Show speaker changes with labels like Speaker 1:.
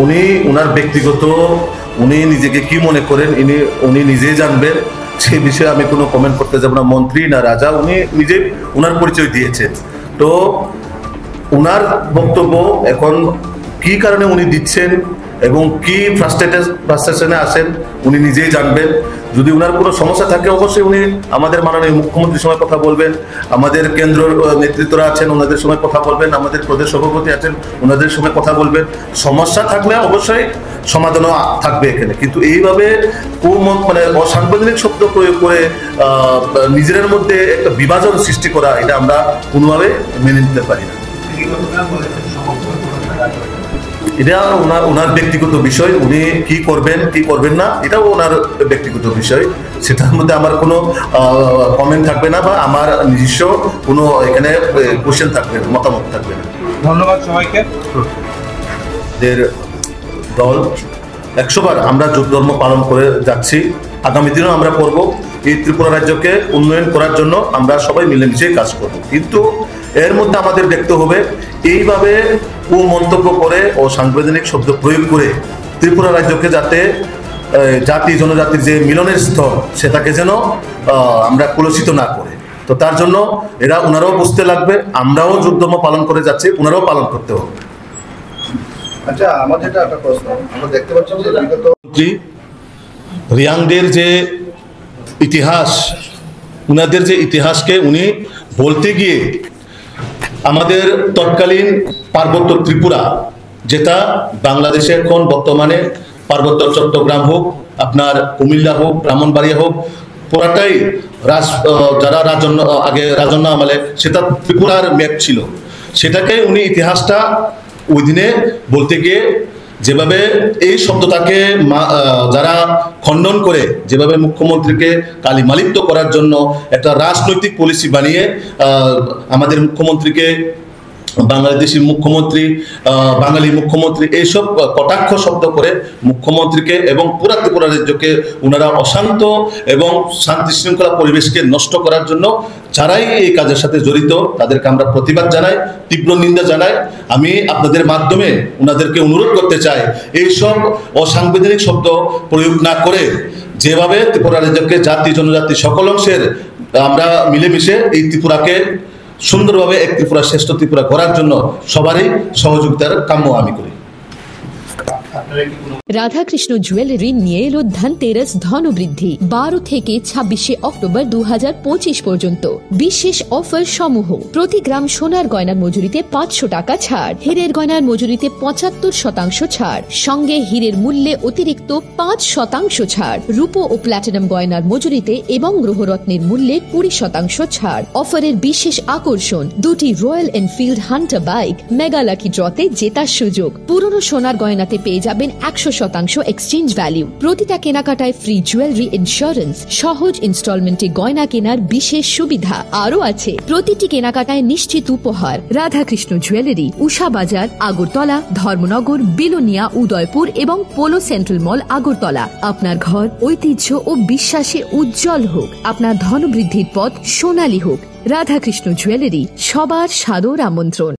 Speaker 1: উনি ওনার ব্যক্তিগত উনি নিজেকে কি মনে করেন উনি নিজেই জানবেন, সেই বিষয়ে আমি কোনো কমেন্ট করতে যাব না। মন্ত্রী না রাজা, উনি নিজে ওনার পরিচয় দিয়েছেন। তো ওনার বক্তব্য এখন কি কারণে উনি দিচ্ছেন এবং কি ফ্রাস্ট্রেশনে আসেন উনি নিজেই জানবেন। যদি ওনার কোনো সমস্যা থাকে অবশ্যই উনি আমাদের মাননীয় মুখ্যমন্ত্রীর সময় কথা বলবেন, আমাদের কেন্দ্র নেতৃত্বরা আছেন ওনাদের সময় কথা বলবেন, আমাদের প্রদেশ সভাপতি আছেন ওনাদের সময় কথা বলবেন। সমস্যা থাকলে অবশ্যই সমাধানও থাকবে এখানে, কিন্তু এইভাবে মানে অসাংবিধানিক শব্দ প্রয়োগ করে নিজেদের মধ্যে একটা বিভাজন সৃষ্টি করা, এটা আমরা কোনোভাবে মেনে নিতে পারি না। এটা ওনার ব্যক্তিগত বিষয়, উনি কি করবেন কি করবেন না এটাও ওনার ব্যক্তিগত বিষয়, সেটার মধ্যে আমার কোনো কমেন্ট থাকবে না বা আমার নিজস্ব কোনো এখানে কোশ্চেন থাকবে না, মতামত থাকবে না।
Speaker 2: ধন্যবাদ সবাইকে।
Speaker 1: দল 100 বার আমরা যোগ ধর্ম পালন করে যাচ্ছি, আগামী দিনেও আমরা করব। এই ত্রিপুরা রাজ্যকে উন্নয়ন করার জন্য আমরা সবাই মিলেমিশে কাজ করব, কিন্তু এর মধ্যে আমাদের দেখতে হবে এইভাবে মন্তব্য করে ও সাংবিধানিক শব্দ প্রয়োগ করে ত্রিপুরা রাজ্যকে যাতে জাতি জনজাতির যে মিলনের স্থল সেটাকে যেন আমরা কলুষিত না করে। তো তার জন্য ওনারাও বুঝতে লাগবে, আমরাও যোগ ধর্ম পালন করে যাচ্ছি, ওনারাও পালন করতে হবে।
Speaker 3: আচ্ছা, আমার যেটা একটা প্রশ্ন, আমরা দেখতে পাচ্ছি যে বিগত
Speaker 1: রিয়াংদের যে ইতিহাস, উনাদের যে ইতিহাসকে উনি বলতে গিয়ে আমাদের তৎকালীন পার্বত্য ত্রিপুরা, যেটা বাংলাদেশে এখন বর্তমানে পার্বত্য চট্টগ্রাম হোক, আপনার কুমিল্লা হোক, ব্রাহ্মণবাড়িয়া হোক, পুরাটাই যারা আগে রাজন্য আমলে সেটা ত্রিপুরার ম্যাপ ছিল, সেটাকে উনি ইতিহাসটা ওই দিনে বলতে গিয়ে যেভাবে এই শব্দটাকে যারা খণ্ডন করে, যেভাবে মুখ্যমন্ত্রীকে কালিমালিপ্ত করার জন্য একটা রাজনৈতিক পলিসি বানিয়ে আমাদের মুখ্যমন্ত্রীকে বাংলাদেশি মুখ্যমন্ত্রী, বাঙালি মুখ্যমন্ত্রী এইসব কটাক্ষ শব্দ করে মুখ্যমন্ত্রীকে এবং পুরা ত্রিপুরা রাজ্যকে ওনারা অশান্ত এবং শান্তি শৃঙ্খলা পরিবেশকে নষ্ট করার জন্য যারাই এই কাজের সাথে জড়িত তাদেরকে আমরা প্রতিবাদ জানাই, তীব্র নিন্দা জানাই। আমি আপনাদের মাধ্যমে ওনাদেরকে অনুরোধ করতে চাই, এইসব অসাংবিধানিক শব্দ প্রয়োগ না করে যেভাবে ত্রিপুরা রাজ্যকে জাতি জনজাতি সকল অংশের আমরা মিলেমিশে এই ত্রিপুরাকে সুন্দরভাবে এক ত্রিপুরা শ্রেষ্ঠ ত্রিপুরা করার জন্য সবারই সহযোগিতার কাম্য আমি করি।
Speaker 4: রাধাকৃষ্ণ জুয়েলারি নিয়ে এলো ধনতেরাস ধনবৃদ্ধি 12 থেকে 26 অক্টোবর 2025 পর্যন্ত বিশেষ অফার সমূহ। প্রতি গ্রাম সোনার গয়নার মজুরিতে 500 টাকা ছাড়, হীরের গয়নার মজুরিতে 75% ছাড়, সঙ্গে হীরের মূল্যে অতিরিক্ত 5% ছাড়, রূপো ও প্ল্যাটিনাম গয়নার মজুরিতে এবং গ্রহরত্নের মূল্যে 20% ছাড়। অফারের বিশেষ আকর্ষণ, 2টি Royal Enfield Hunter bike mega lucky ড্রতে জেতার সুযোগ। পুরনো সোনার গয়নাতে পেয়ে যাবেন 100% এক্সচেঞ্জ ভ্যালু। প্রতিটা কেনাকাটায় ফ্রি জুয়েলারি ইন্স্যুরেন্স, সহজ ইনস্টলমেন্টে গয়না কেনার বিশেষ সুবিধা আরও আছে। প্রতিটি কেনাকাটায় নিশ্চিত উপহার। রাধাকৃষ্ণ জুয়েলারি, উষা বাজার, আগরতলা, ধর্মনগর, বিলোনিয়া, উদয়পুর এবং পোলো সেন্ট্রাল মল, আগরতলা। আপনার ঘর ঐতিহ্য ও বিশ্বাসে উজ্জ্বল হোক, আপনার ধনবৃদ্ধির পথ সোনালী হোক। রাধাকৃষ্ণ জুয়েলারি, সবার সাদর আমন্ত্রণ।